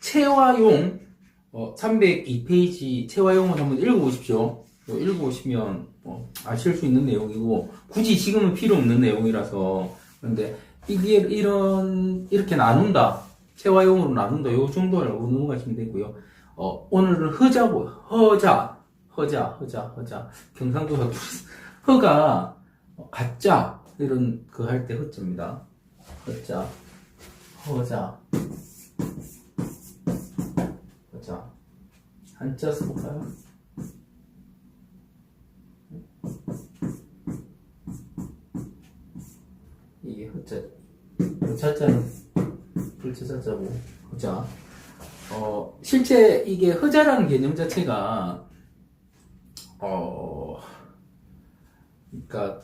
체화용 302페이지 체화용을 한번 읽어보십시오. 읽어보시면 아실 수 있는 내용이고 굳이 지금은 필요 없는 내용이라서. 그런데 이게 이렇게 나눈다, 체화용으로 나눈다, 요 정도 알고 넘어가시면 되고요. 오늘은 허자 경상도 사투리 허가 가짜 이런 그 할 때 허자입니다. 허자 한자 써볼까요? 이게 자자는 불자자자고 허자. 실제 이게 허자라는 개념 자체가 그러니까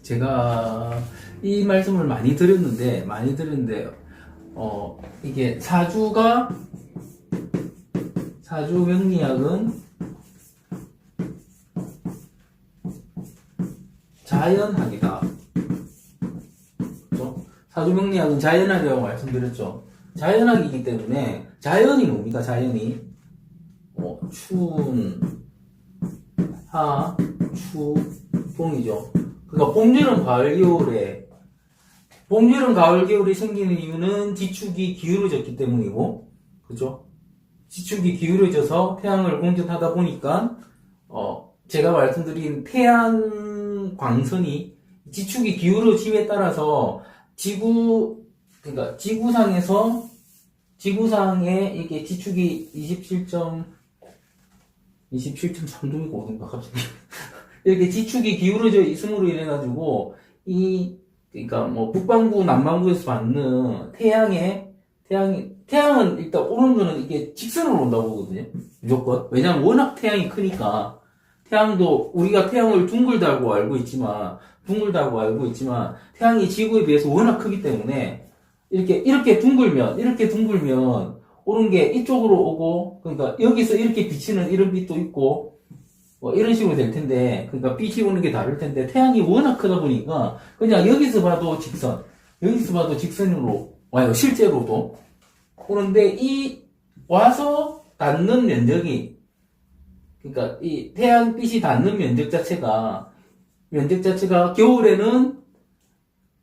제가 이 말씀을 많이 드렸는데 이게 사주 명리학은 자연학이다. 그렇죠? 사주 명리학은 자연학이라고 말씀드렸죠. 자연학이기 때문에 자연이 뭡니까? 자연이 춘, 하, 추, 동이죠. 그러니까 봄, 여름, 가을, 겨울에 생기는 이유는 지축이 기울어졌기 때문이고, 그죠? 지축이 기울어져서 태양을 공전하다 보니까, 제가 말씀드린 태양 광선이 지축이 기울어짐에 따라서 그러니까 지구상에 이게 지축이 27.3도이고 어딘가 갑자기. 이렇게 지축이 기울어져 있음으로 인해가지고, 그러니까 북반구, 남반구에서 받는 태양은 일단 오는 거는 이게 직선으로 온다고 보거든요. 무조건. 왜냐면 워낙 태양이 크니까. 태양도, 우리가 태양을 둥글다고 알고 있지만, 태양이 지구에 비해서 워낙 크기 때문에, 이렇게 둥글면, 오는 게 이쪽으로 오고, 그러니까 여기서 이렇게 비치는 이런 빛도 있고, 이런 식으로 될 텐데, 그러니까 빛이 오는 게 다를 텐데, 태양이 워낙 크다 보니까, 그냥 여기서 봐도 직선으로 와요, 실제로도. 그런데 와서 닿는 면적이, 그러니까 이 태양빛이 닿는 면적 자체가 겨울에는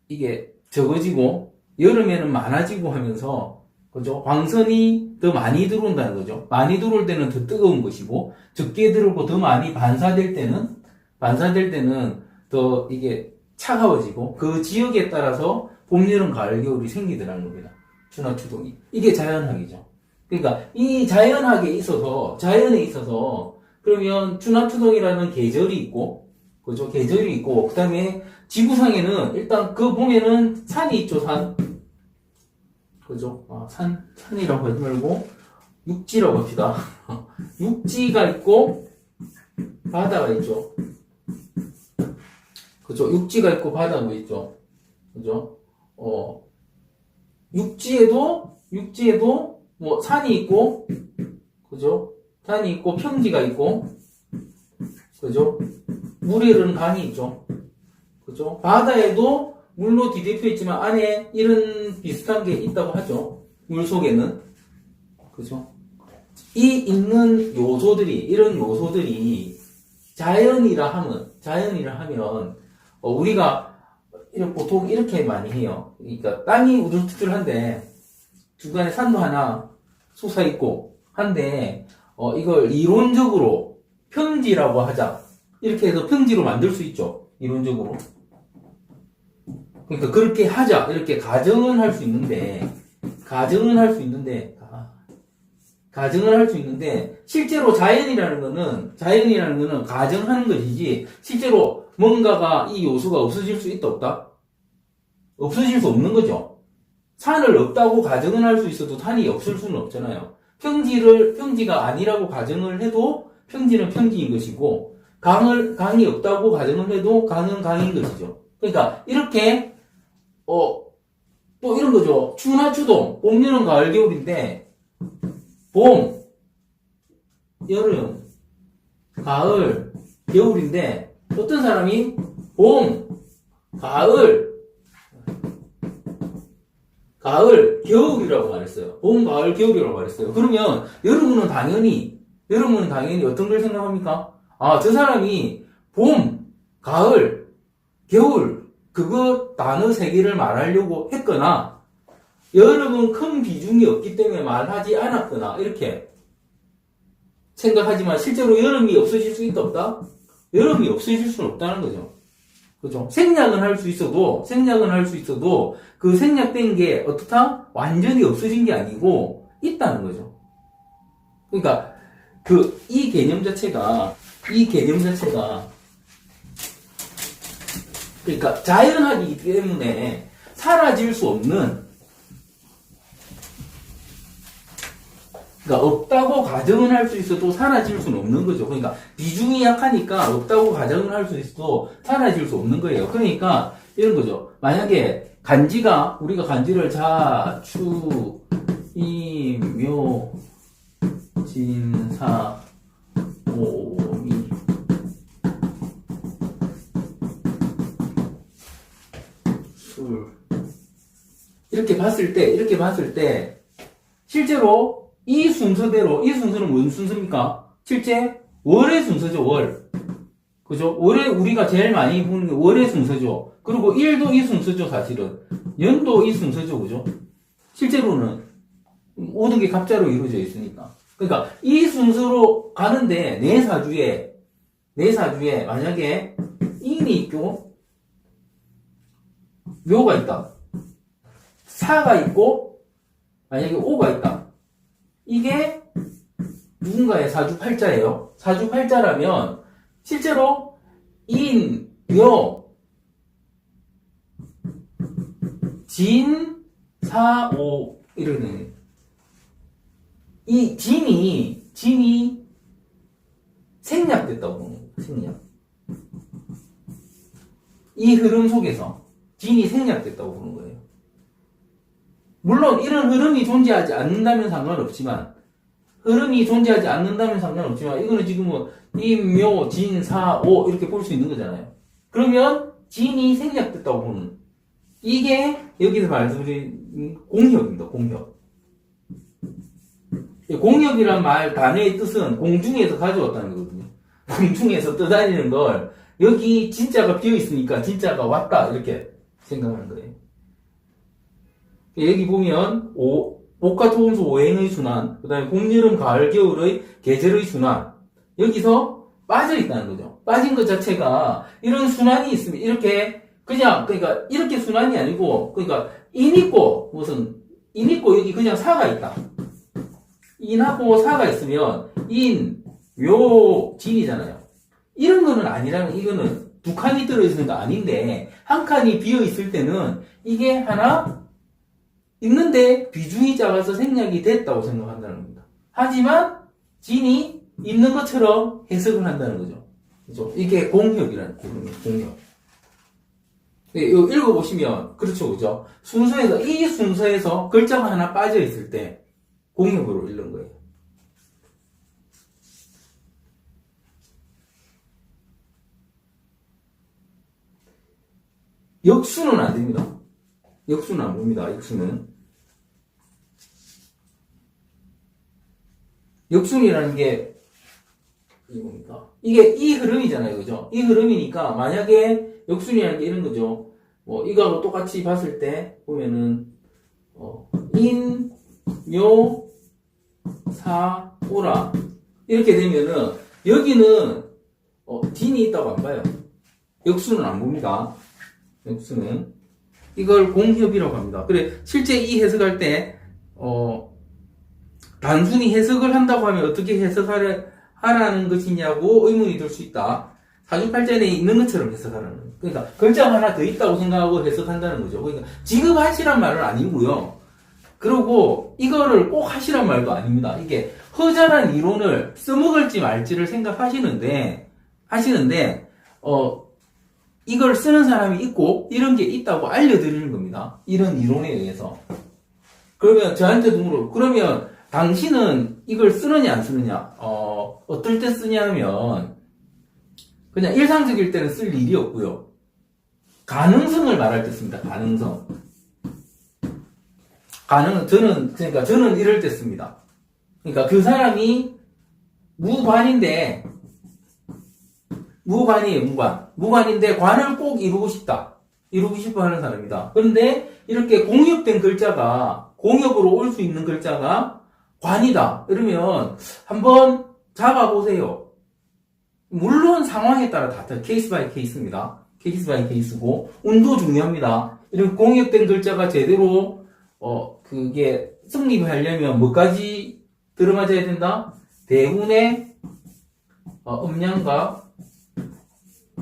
이게 적어지고, 여름에는 많아지고 하면서, 그죠? 광선이 더 많이 들어온다는 거죠. 많이 들어올 때는 더 뜨거운 것이고, 적게 들어오고 더 많이 반사될 때는 더 이게 차가워지고, 그 지역에 따라서 봄, 여름, 가을, 겨울이 생기더라는 겁니다. 추나 추동이. 이게 자연학이죠. 그러니까 이 자연에 있어서, 그러면 추나 추동이라는 계절이 있고, 그죠? 계절이 있고, 그 다음에 지구상에는 일단 보면은 산이 있죠, 산. 그죠? 산이라고 하지 말고, 육지라고 합시다. 육지가 있고, 바다가 있죠. 그죠? 육지가 있고, 바다가 있죠. 그죠? 육지에도, 산이 있고, 그죠? 산이 있고, 평지가 있고, 그죠? 물이 흐르는 강이 있죠. 그죠? 바다에도 물로 뒤덮여 있지만 안에 이런 비슷한 게 있다고 하죠. 물 속에는. 그죠? 이런 요소들이 자연이라 하면, 우리가 보통 이렇게 많이 해요. 그러니까 땅이 우둘투둘한데, 중간에 산도 하나 솟아있고, 한데, 이걸 이론적으로 평지라고 하자. 이렇게 해서 평지로 만들 수 있죠. 이론적으로. 그러니까 그렇게 하자. 이렇게 가정은 할 수 있는데, 실제로 자연이라는 거는 가정하는 것이지, 실제로 뭔가가 이 요소가 없어질 수 있다, 없다? 없어질 수 없는 거죠. 산을 없다고 가정은 할 수 있어도 산이 없을 수는 없잖아요. 평지가 아니라고 가정을 해도 평지는 평지인 것이고, 강이 없다고 가정을 해도 강은 강인 것이죠. 그러니까 이렇게 또 이런 거죠. 추나 추동, 봄, 여름, 가을, 겨울인데, 봄, 여름, 가을, 겨울인데, 어떤 사람이 봄, 가을, 가을, 겨울이라고 말했어요. 봄, 가을, 겨울이라고 말했어요. 그러면 여러분은 당연히 어떤 걸 생각합니까? 아, 저 사람이 봄, 가을, 겨울, 그거 단어 세 개를 말하려고 했거나, 여름은 큰 비중이 없기 때문에 말하지 않았거나, 이렇게 생각하지만 실제로 여름이 없어질 수 있다, 없다? 여름이 없어질 수는 없다는 거죠. 그죠? 생략은 할 수 있어도, 그 생략된 게 어떻다? 완전히 없어진 게 아니고, 있다는 거죠. 그러니까, 이 개념 자체가, 그러니까 자연학이기 때문에 사라질 수 없는, 그러니까 없다고 가정은 할 수 있어도 사라질 수는 없는 거죠. 그러니까 비중이 약하니까 없다고 가정을 할 수 있어도 사라질 수 없는 거예요. 그러니까 이런 거죠. 만약에 우리가 간지를 자, 추, 이, 묘, 진, 사, 오, 미. 술. 이렇게 봤을 때, 실제로 이 순서는 뭔 순서입니까? 실제 월의 순서죠, 월. 그죠? 월에 우리가 제일 많이 보는 게 월의 순서죠. 그리고 일도 이 순서죠, 사실은. 년도 이 순서죠, 그죠? 실제로는 모든 게 갑자로 이루어져 있으니까. 그러니까 이 순서로 가는데 내 사주에 만약에 인이 있고 묘가 있다. 사가 있고 만약에 오가 있다. 이게 누군가의 사주 팔자예요. 사주 팔자라면 실제로 인, 묘, 진, 사, 오 이러는 이 진이 생략됐다고 보는 거예요. 생략. 이 흐름 속에서 진이 생략됐다고 보는 거예요. 물론 이런 흐름이 존재하지 않는다면 상관없지만 이거는 지금 뭐 인, 묘, 진, 사, 오 이렇게 볼 수 있는 거잖아요. 그러면 진이 생략됐다고 보는 이게 여기서 말씀드린 공협입니다. 공협이란 단어의 뜻은 공중에서 가져왔다는 거거든요. 공중에서 떠다니는 걸 여기 진짜가 비어있으니까 진짜가 왔다 이렇게 생각하는 거예요. 여기 보면 목화 토금수 오행의 순환, 그 다음에 봄, 여름, 가을, 겨울의 계절의 순환 여기서 빠져있다는 거죠. 빠진 것 자체가 이런 순환이 있으면 그러니까 이렇게 순환이 아니고 그러니까 인 있고 여기 그냥 사가 있다. 인하고 사가 있으면 인, 묘, 진이잖아요. 이런 거는 아니라는 이거는 두 칸이 들어있는 거 아닌데 한 칸이 비어있을 때는 이게 하나 있는데 비중이 작아서 생략이 됐다고 생각한다는 겁니다. 하지만 진이 있는 것처럼 해석을 한다는 거죠. 그죠? 이게 공협이라는 거예요. 공협. 이거 읽어보시면 그렇죠, 그죠? 이 순서에서 글자가 하나 빠져 있을 때 공협으로 읽는 거예요. 역수는 안 됩니다. 역수는 안 봅니다. 역순이라는 게 이겁니다. 이게 이 흐름이잖아요, 그죠? 이 흐름이니까 만약에 역순이라는 게 이런 거죠. 뭐 이거하고 똑같이 봤을 때 보면은 인, 묘, 사, 오라 이렇게 되면은 여기는 진이 있다고 안 봐요. 역수는 안 봅니다. 역수는 이걸 공협이라고 합니다. 그래 실제 이 해석할 때 단순히 해석을 한다고 하면 어떻게 해석하라는 것이냐고 의문이 들 수 있다. 사주팔자에 있는 것처럼 해석하라는 거예요. 그러니까 글자가 하나 더 있다고 생각하고 해석한다는 거죠. 그러니까 지금 하시란 말은 아니고요. 그리고 이거를 꼭 하시란 말도 아닙니다. 이게 허전한 이론을 써먹을지 말지를 생각하시는데 이걸 쓰는 사람이 있고 이런 게 있다고 알려드리는 겁니다. 이런 이론에 의해서. 그러면 저한테도 물어. 그러면 당신은 이걸 쓰느냐 안 쓰느냐? 어떨 때 쓰냐면 그냥 일상적일 때는 쓸 일이 없고요. 가능성을 말할 때 씁니다. 가능성. 저는 이럴 때 씁니다. 그러니까 그 사람이 무관이에요, 무관. 무관인데 관을 꼭 이루고 싶다. 이루고 싶어 하는 사람이다. 그런데 이렇게 공협된 글자가, 공협으로 올 수 있는 글자가 관이다. 이러면 한번 잡아보세요. 물론 상황에 따라 다 케이스 바이 케이스입니다. 케이스 바이 케이스고, 운도 중요합니다. 이런 공협된 글자가 제대로, 그게 성립하려면 뭐까지 들어맞아야 된다? 대운의, 음양과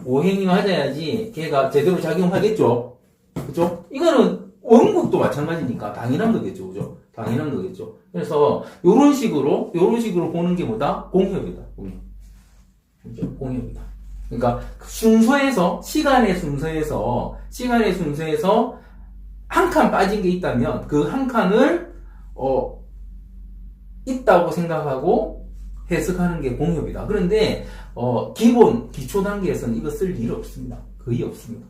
오행이 맞아야지 걔가 제대로 작용하겠죠. 그죠? 이거는 원국도 마찬가지니까 당연한 거겠죠. 그죠? 당연한 거겠죠. 그래서 요런 식으로 보는 게 뭐다? 공협이다. 공협. 그죠? 공협이다. 그러니까 순서에서 시간의 순서에서 한 칸 빠진 게 있다면 그 한 칸을 있다고 생각하고 해석하는 게 공협이다. 그런데 기초 단계에서는 이거 쓸 일 없습니다. 거의 없습니다.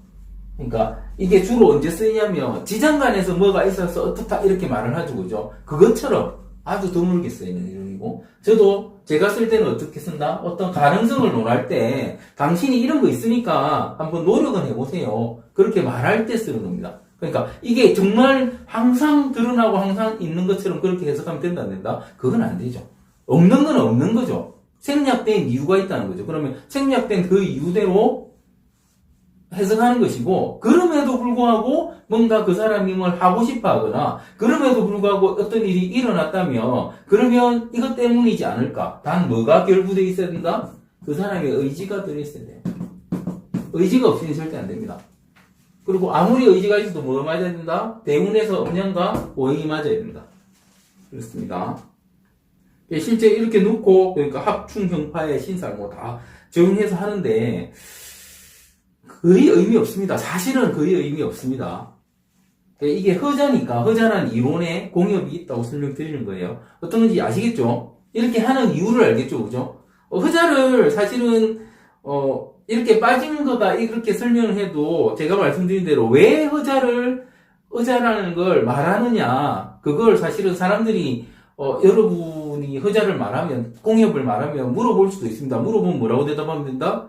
그러니까 이게 주로 언제 쓰이냐면 지장간에서 뭐가 있어서 어떻다 이렇게 말을 하죠. 그죠? 그것처럼 아주 드물게 쓰이는 이름이고, 저도 제가 쓸 때는 어떻게 쓴다? 어떤 가능성을 논할 때 당신이 이런 거 있으니까 한번 노력은 해보세요. 그렇게 말할 때 쓰는 겁니다. 그러니까 이게 정말 항상 드러나고 항상 있는 것처럼 그렇게 해석하면 된다 안 된다? 그건 안 되죠. 없는 건 없는 거죠. 생략된 이유가 있다는 거죠. 그러면 생략된 그 이유대로 해석하는 것이고, 그럼에도 불구하고 뭔가 그 사람이 뭘 하고 싶어 하거나, 그럼에도 불구하고 어떤 일이 일어났다면, 그러면 이것 때문이지 않을까? 단 뭐가 결부되어 있어야 된다? 그 사람의 의지가 들어있어야 돼요. 의지가 없으면 절대 안 됩니다. 그리고 아무리 의지가 있어도 뭐가 맞아야 된다? 대운에서 음양과 오행이 맞아야 된다. 그렇습니다. 실제 이렇게 놓고, 그러니까 합충, 형파의 신살 뭐 다 정해서 하는데, 거의 의미 없습니다. 사실은 거의 의미 없습니다. 이게 허자니까, 허자란 이론에 공협이 있다고 설명드리는 거예요. 어떤 건지 아시겠죠? 이렇게 하는 이유를 알겠죠? 그죠? 허자를 사실은, 이렇게 빠진 거다, 이렇게 설명을 해도, 제가 말씀드린 대로 왜 허자라는 걸 말하느냐, 그걸 사실은 사람들이, 여러분이 허자를 말하면, 공협을 말하면 물어볼 수도 있습니다. 물어보면 뭐라고 대답하면 된다?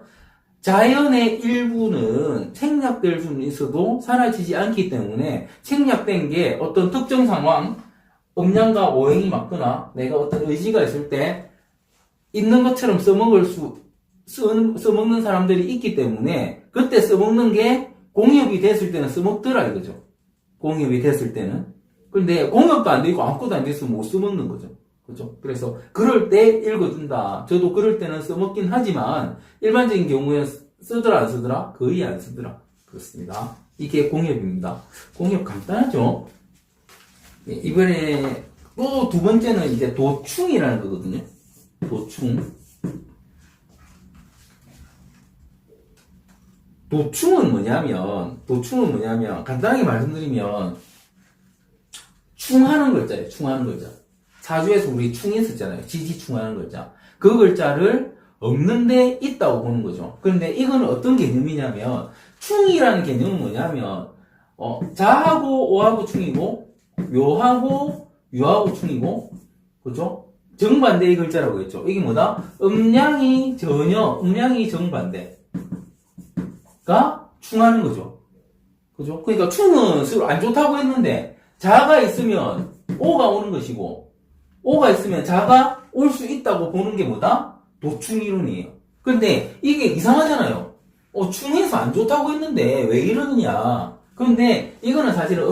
자연의 일부는 생략될 수는 있어도 사라지지 않기 때문에 생략된 게 어떤 특정 상황, 음양과 오행이 맞거나 내가 어떤 의지가 있을 때 있는 것처럼 써먹는 사람들이 있기 때문에 그때 써먹는 게 공협이 됐을 때는 써먹더라 이거죠. 공협이 됐을 때는. 근데 공협도 안 되고 아무것도 안 됐으면 못 써먹는 거죠. 그죠? 그래서 그럴 때 읽어준다. 저도 그럴 때는 써먹긴 하지만 일반적인 경우에는 쓰더라 안 쓰더라? 거의 안 쓰더라. 그렇습니다. 이게 공협입니다. 공협 간단하죠? 네, 이번에 또 두 번째는 이제 도충이라는 거거든요. 도충은 뭐냐면 간단하게 말씀드리면 충하는 글자예요. 충하는 글자. 사주에서 우리 충이 썼잖아요. 지지충하는 글자. 그 글자를 없는데 있다고 보는 거죠. 그런데 이건 어떤 개념이냐면, 충이라는 개념은 뭐냐면, 자하고 오하고 충이고, 묘하고 유하고 충이고, 그죠? 정반대의 글자라고 했죠. 이게 뭐다? 음양이 정반대가 충하는 거죠. 그죠? 그러니까 충은 서로 안 좋다고 했는데, 자가 있으면 오가 오는 것이고, 오가 있으면 자가 올 수 있다고 보는 게 뭐다? 도충이론이에요. 근데 이게 이상하잖아요. 충에서 안 좋다고 했는데 왜 이러느냐. 그런데 이거는 사실은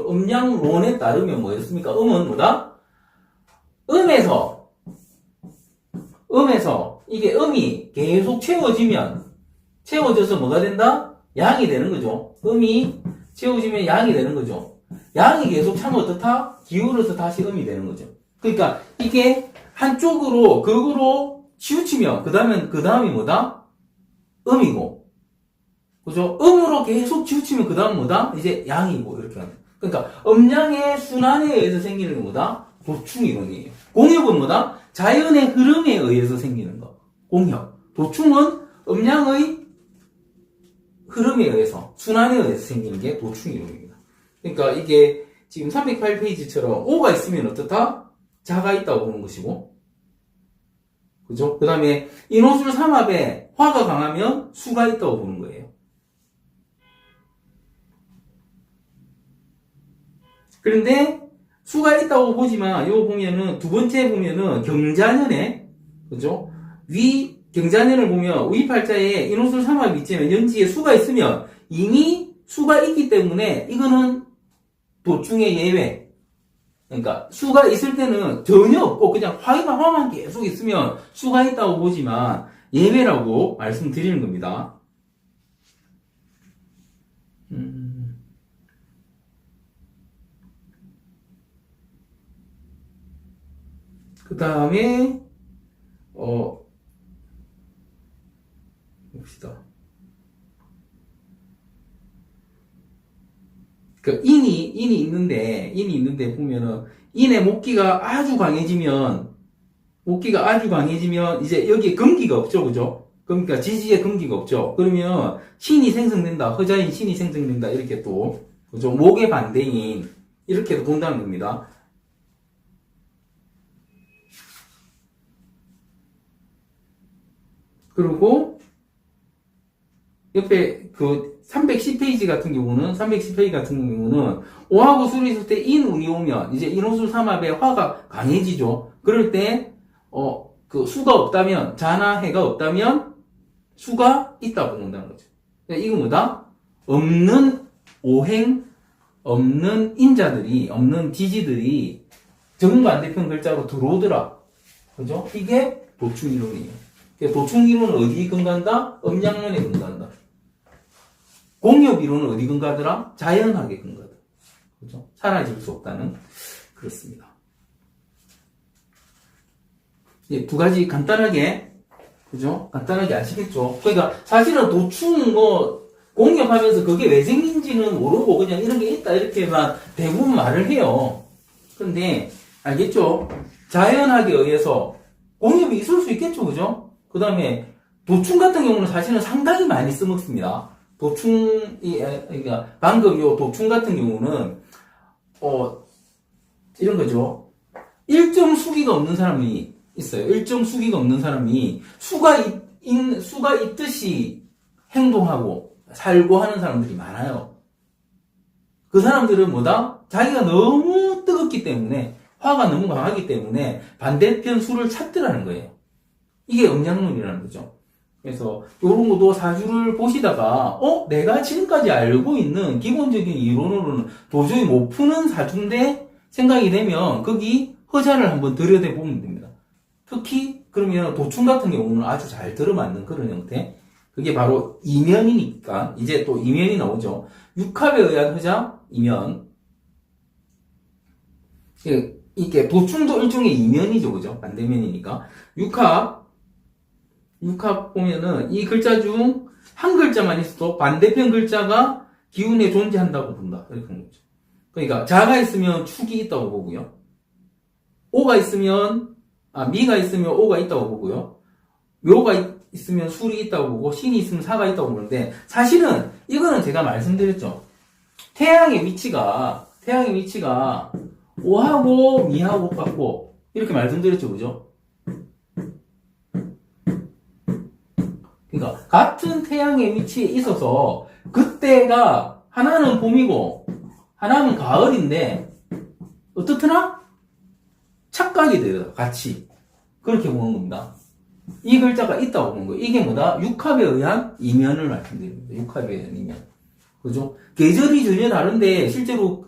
음양론에 따르면 뭐였습니까? 음은 뭐다? 음에서 이게 음이 계속 채워져서 뭐가 된다? 양이 되는 거죠. 음이 채워지면 양이 되는 거죠. 양이 계속 차면 어떻다? 기울어서 다시 음이 되는 거죠. 그러니까 이게 한쪽으로 극으로 치우치면 그 다음이 뭐다? 음이고, 그죠? 음으로 계속 치우치면 그 다음 뭐다? 이제 양이고 이렇게 하는. 그러니까 음양의 순환에 의해서 생기는 게 뭐다? 도충이론이에요. 공협은 뭐다? 자연의 흐름에 의해서 생기는 거. 공협. 도충은 음양의 흐름에 의해서, 순환에 의해서 생기는 게 도충이론입니다. 그러니까 이게 지금 308페이지처럼 오가 있으면 어떻다? 자가 있다고 보는 것이고, 그죠? 그 다음에 인호술 삼합에 화가 강하면 수가 있다고 보는 거예요. 그런데 수가 있다고 보지만 요 보면은 두 번째 보면은 경자년에, 그죠? 경자년을 보면 위팔자에 인호술 삼합이 있지만 연지에 수가 있으면 이미 수가 있기 때문에 이거는 도충의 예외. 그러니까 수가 있을 때는 전혀 없고 그냥 화만 계속 있으면 수가 있다고 보지만 예외라고 말씀드리는 겁니다. 그 다음에 봅시다. 그 인이 있는데 보면은 인의 목기가 아주 강해지면 이제 여기에 금기가 없죠, 그죠? 그러니까 지지에 금기가 없죠. 그러면 신이 생성된다, 허자인 신이 생성된다 이렇게 또, 그죠? 목의 반대인 이렇게도 본다는 겁니다. 그리고 옆에 그 310페이지 같은 경우는 오하고 술이 있을 때 인운이 오면 이제 인호술 삼합에 화가 강해지죠. 그럴 때 그 수가 없다면, 자나 해가 없다면 수가 있다고 본다는 거죠. 그러니까 이거 뭐다? 없는 오행, 없는 인자들이, 없는 지지들이 정반대편 글자로 들어오더라. 그죠? 이게 도충이론이에요. 도충이론은 어디 근간다? 음양론에 근간다. 공엽이론은 어디 근거하더라? 자연하게 근거하더라. 그죠? 사라질 수 없다는, 그렇습니다. 예, 두 가지 간단하게, 그죠? 간단하게 아시겠죠? 그러니까 사실은 도충 공엽하면서 그게 왜 생긴지는 모르고 그냥 이런 게 있다 이렇게만 대부분 말을 해요. 근데 알겠죠? 자연하게 의해서 공엽이 있을 수 있겠죠, 그죠? 그 다음에 도충 같은 경우는 사실은 상당히 많이 써먹습니다. 그러니까 방금 요 도충 같은 경우는 이런 거죠. 일정 수기가 없는 사람이 있어요. 일정 수기가 없는 사람이 수가 있듯이 행동하고 살고 하는 사람들이 많아요. 그 사람들은 뭐다? 자기가 너무 뜨겁기 때문에, 화가 너무 강하기 때문에 반대편 수를 찾더라는 거예요. 이게 음양론이라는 거죠. 그래서 이런 것도 사주를 보시다가 내가 지금까지 알고 있는 기본적인 이론으로는 도저히 못 푸는 사주인데 생각이 되면 거기 허자를 한번 들여다보면 됩니다. 특히 그러면 도충 같은 경우는 아주 잘 들어맞는 그런 형태. 그게 바로 이면이니까 이제 또 이면이 나오죠. 육합에 의한 허자, 이면. 이게 도충도 일종의 이면이죠, 그죠? 반대면이니까. 육합 보면은 이 글자 중 한 글자만 있어도 반대편 글자가 기운에 존재한다고 본다. 이렇게 하는 거죠. 그러니까 자가 있으면 축이 있다고 보고요. 오가 있으면 미가 있으면 오가 있다고 보고요. 묘가 있으면 술이 있다고 보고 신이 있으면 사가 있다고 보는데 사실은 이거는 제가 말씀드렸죠. 태양의 위치가 오하고 미하고 같고 이렇게 말씀드렸죠, 그죠? 그러니까 같은 태양의 위치에 있어서 그때가 하나는 봄이고 하나는 가을인데 어떻더라? 착각이 돼요, 같이. 그렇게 보는 겁니다. 이 글자가 있다고 보는 거예요. 이게 뭐다? 육합에 의한 이면을 말씀드립니다. 육합에 의한 이면. 그죠? 계절이 전혀 다른데 실제로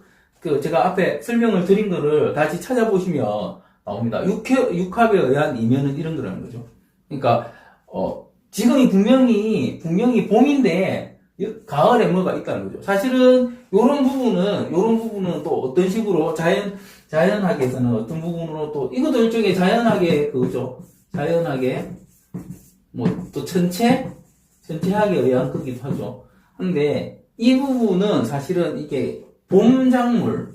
제가 앞에 설명을 드린 거를 다시 찾아보시면 나옵니다. 육합에 의한 이면은 이런 거라는 거죠. 그러니까 지금이 분명히 봄인데 가을에 뭐가 있다는 거죠. 사실은 요런 부분은 또 어떤 식으로 자연학에서는 어떤 부분으로 또 이것도 일종의 자연학의 그거죠. 자연학의 또 천체학에 의한 거기도 하죠. 근데 이 부분은 사실은 이게 봄 작물,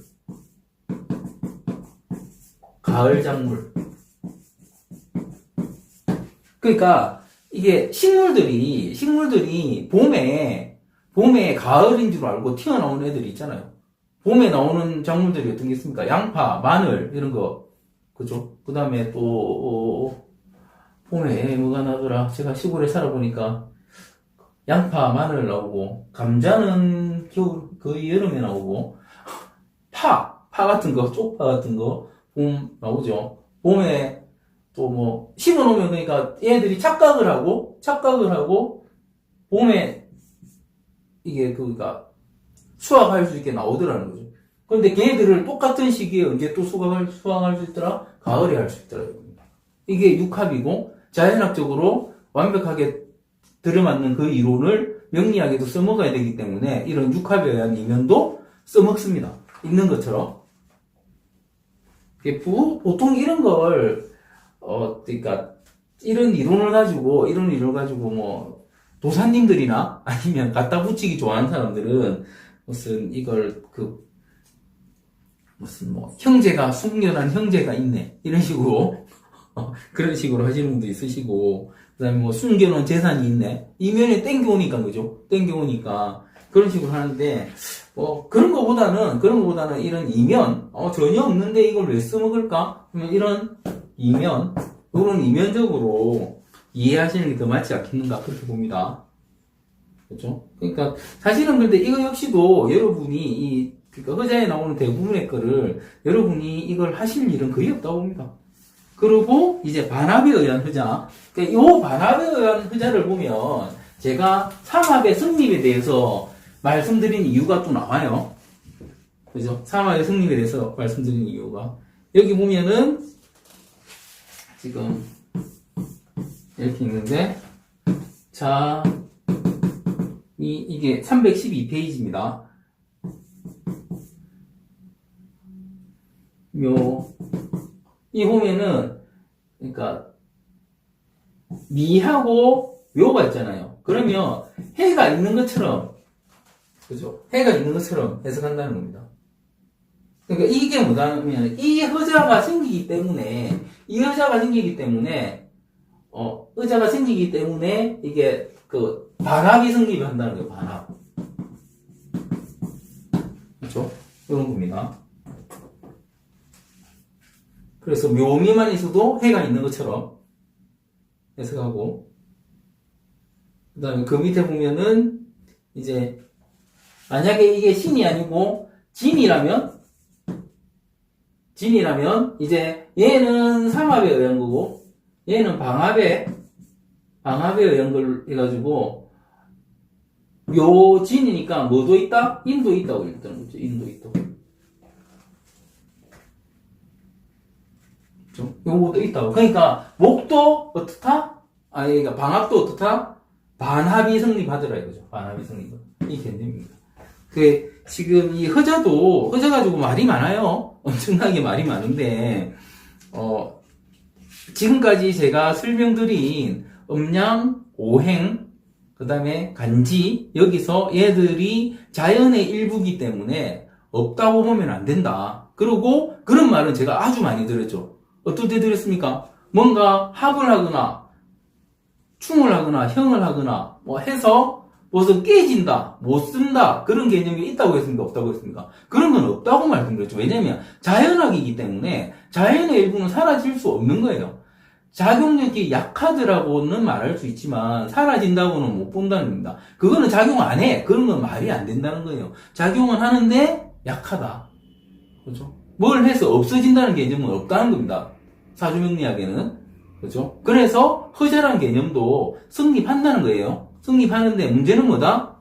가을 작물. 그러니까 이게 식물들이 봄에 가을인 줄 알고 튀어나온 애들이 있잖아요. 봄에 나오는 작물들이 어떤 게 있습니까? 양파, 마늘, 이런 거. 그죠? 그 다음에 또, 봄에 뭐가 나더라? 제가 시골에 살아보니까, 양파, 마늘 나오고, 감자는 겨울, 거의 여름에 나오고, 파 같은 거, 쪽파 같은 거, 봄 나오죠. 봄에 또 뭐, 심어놓으면 그러니까 얘들이 착각을 하고, 봄에 이게 그니까 수확할 수 있게 나오더라는 거죠. 그런데 걔네들을 똑같은 시기에 언제 또 수확할 수 있더라? 가을에 할 수 있더라. 이게 육합이고, 자연학적으로 완벽하게 들어맞는 그 이론을 명리학에도 써먹어야 되기 때문에 이런 육합에 의한 이면도 써먹습니다. 있는 것처럼. 보통 이런 걸, 그러니까 이런 이론을 가지고 뭐 도사님들이나 아니면 갖다 붙이기 좋아하는 사람들은 무슨 이걸 무슨 뭐 형제가 숙련한 형제가 있네 이런 식으로 그런 식으로 하시는 분도 있으시고, 그다음에 뭐 숨겨놓은 재산이 있네 이면에 땡겨오니까 그죠? 땡겨오니까 그런 식으로 하는데, 그런 거보다는 이런 이면, 전혀 없는데 이걸 왜 써먹을까? 그러면 이런 이면적으로 이해하시는 게 더 맞지 않겠는가, 그렇게 봅니다. 그죠? 그러니까, 사실은 근데 이거 역시도 여러분이 그러니까 허자에 나오는 대부분의 거를 여러분이 이걸 하실 일은 거의 없다고 봅니다. 그리고 이제 반합에 의한 허자. 그러니까 이 반합에 의한 허자를 보면 제가 삼합의 성립에 대해서 말씀드린 이유가 또 나와요. 그죠? 삼합의 성립에 대해서 말씀드린 이유가. 여기 보면은, 지금, 이렇게 있는데, 자, 이게 312페이지입니다. 이 보면은, 그러니까, 미하고 묘가 있잖아요. 그러면, 해가 있는 것처럼, 그죠? 해가 있는 것처럼 해석한다는 겁니다. 그러니까 이게 뭐냐면, 이 허자가 생기기 때문에, 이게 반합이 성립한다는 거예요, 반합. 그죠? 이런 겁니다. 그래서 묘미만 있어도 해가 있는 것처럼 해석하고, 그 다음에 그 밑에 보면은, 이제, 만약에 이게 신이 아니고 진이라면 이제 얘는 삼합에 의한 거고 얘는 방합에 의한 걸 해가지고 묘진이니까 뭐도 있다? 인도 있다고 일단 거죠. 인도 있다고. 그렇죠? 요것도 있다고. 그러니까 목도 어떻다? 그러니까 방합도 어떻다? 반합이 성립하더라 이거죠. 반합이 성립. 이 개념입니다. 지금 이 허자 가지고 말이 많아요. 엄청나게 말이 많은데, 지금까지 제가 설명드린 음양, 오행, 그 다음에 간지, 여기서 얘들이 자연의 일부기 때문에 없다고 보면 안 된다. 그리고 그런 말은 제가 아주 많이 들었죠. 어떨 때 들었습니까? 뭔가 합을 하거나, 충을 하거나, 형을 하거나, 뭐 해서 무슨 깨진다, 못 쓴다, 그런 개념이 있다고 했습니까? 없다고 했습니까? 그런 건 없다고 말씀드렸죠. 왜냐면 자연학이기 때문에 자연의 일부는 사라질 수 없는 거예요. 작용력이 약하더라고는 말할 수 있지만 사라진다고는 못 본다는 겁니다. 그거는 작용 안 해. 그런 건 말이 안 된다는 거예요. 작용은 하는데 약하다. 그렇죠? 뭘 해서 없어진다는 개념은 없다는 겁니다. 사주명리학에는. 그렇죠? 그래서 허자라는 개념도 성립한다는 거예요. 성립하는데 문제는 뭐다?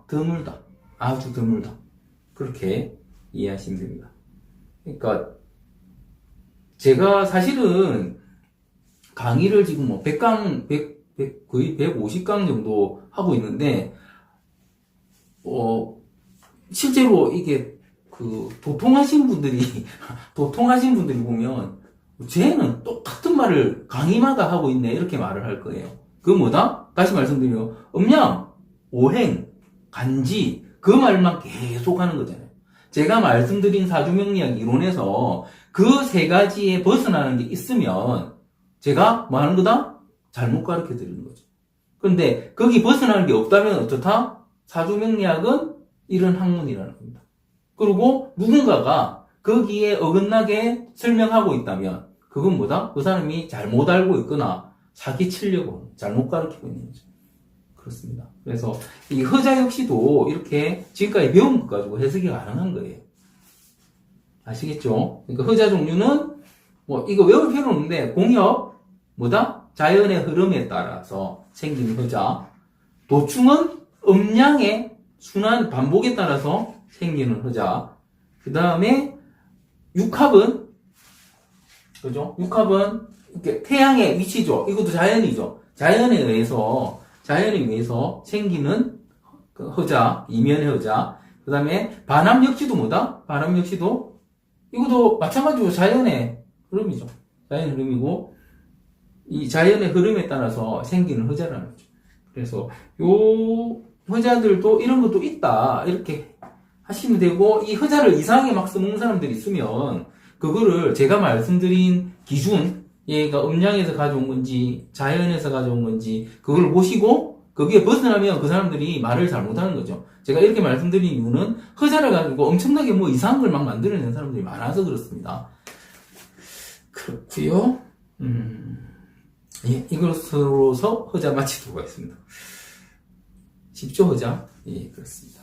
드물다. 아주 드물다. 그렇게 이해하시면 됩니다. 그러니까 제가 사실은 강의를 지금 뭐 100강, 거의 150강 정도 하고 있는데, 실제로 이게 도통하신 분들이 보면, 쟤는 똑같은 말을 강의마다 하고 있네. 이렇게 말을 할 거예요. 그건 뭐다? 다시 말씀드리면, 음양, 오행, 간지, 그 말만 계속 하는 거잖아요. 제가 말씀드린 사주명리학 이론에서 그 세 가지에 벗어나는 게 있으면, 제가 뭐 하는 거다? 잘못 가르쳐 드리는 거죠. 그런데 거기 벗어나는 게 없다면 어떻다? 사주명리학은 이런 학문이라는 겁니다. 그리고 누군가가 거기에 어긋나게 설명하고 있다면 그건 뭐다? 그 사람이 잘못 알고 있거나 사기치려고 잘못 가르치고 있는 거죠. 그렇습니다. 그래서 이 허자 역시도 이렇게 지금까지 배운 것 가지고 해석이 가능한 거예요. 아시겠죠? 그러니까 허자 종류는 뭐 이거 외울 필요는 없는데 공역 뭐다? 자연의 흐름에 따라서 생기는 허자. 도충은 음양의 순환 반복에 따라서 생기는 허자. 그 다음에 육합은 그죠? 육합은 이렇게 태양의 위치죠. 이것도 자연이죠. 자연에 의해서 생기는 그 허자, 이면의 허자. 그 다음에 반합 역시도 뭐다? 반합 역시도 이것도 마찬가지로 자연의 흐름이죠. 자연의 흐름이고 이 자연의 흐름에 따라서 생기는 허자라는 거죠. 그래서 요 허자들도 이런 것도 있다 이렇게 하시면 되고 이 허자를 이상하게 막 써먹는 사람들이 있으면 그거를 제가 말씀드린 기준 얘가 음양에서 가져온 건지 자연에서 가져온 건지 그걸 보시고 거기에 벗어나면 그 사람들이 말을 잘못하는 거죠. 제가 이렇게 말씀드린 이유는 허자를 가지고 엄청나게 뭐 이상한 걸 막 만들어내는 사람들이 많아서 그렇습니다. 그렇고요. 예, 이것으로서 허자 마치도록 하겠습니다. 쉽죠, 허자? 예, 그렇습니다.